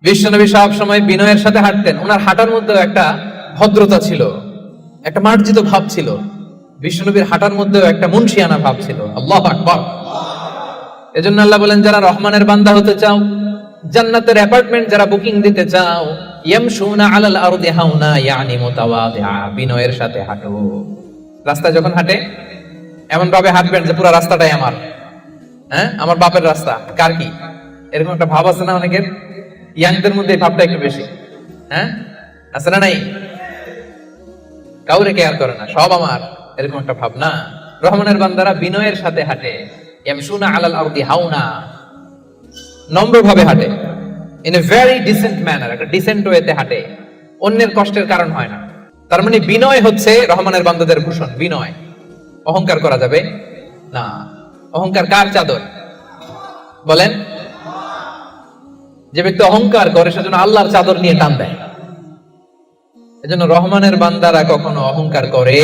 বিশ্বনবী সব সময় বিনয়ের সাথে হাঁটতেন। ওনার হাঁটার মধ্যেও একটা ভদ্রতা ছিল, একটা মার্জিত ভাব ছিল। বিশ্বনবীর হাঁটার মধ্যেও একটা মুনশিয়ানা ভাব ছিল। আল্লাহু আকবার। এজন্য আল্লাহ বলেন, যারা রহমানের বান্দা হতে চাও, জান্নাতের অ্যাপার্টমেন্ট যারা বুকিং দিতে চাও, ইয়ামশুনা আলাল আরদি হাওনা ইয়ানি মুতাওয়াদিআ, বিনয়ের সাথে হাঁটো। রাস্তায় যখন হাঁটে এমন ভাবে হাঁটবেন যে পুরো রাস্তাটাই আমার, হ্যাঁ, আমার বাপের রাস্তা, কার কি, এরকম একটা ভাব আছে না অনেকের? ইয়াংদের মধ্যে এই ভাবটা একটু বেশি, হ্যাঁ, আছে না? নাই, কাউরে কেয়ার করে না, সব আমার, এরকম একটা ভাব না। রহমানের বান্দারা বিনয়ের সাথে হাঁটে, ইয়ামশুনা আলাল আরদি হাওনা, নম্রভাবে হাঁটে, in a very dissent manner, একটা ডিসেন্ট ওয়েতে হাঁটে, অন্যের কষ্টের কারণ হয় না। তার মানে বিনয় হচ্ছে রহমানের বান্দাদের ভূষণ। বিনয়, অহংকার করা যাবে না। অহংকার কার চাদর বলেন? যে ব্যক্তি অহংকার করে সেজন্য আল্লাহর চাদর নিয়ে টান দেয়। এজন্য রহমানের বান্দারা কখনো অহংকার করে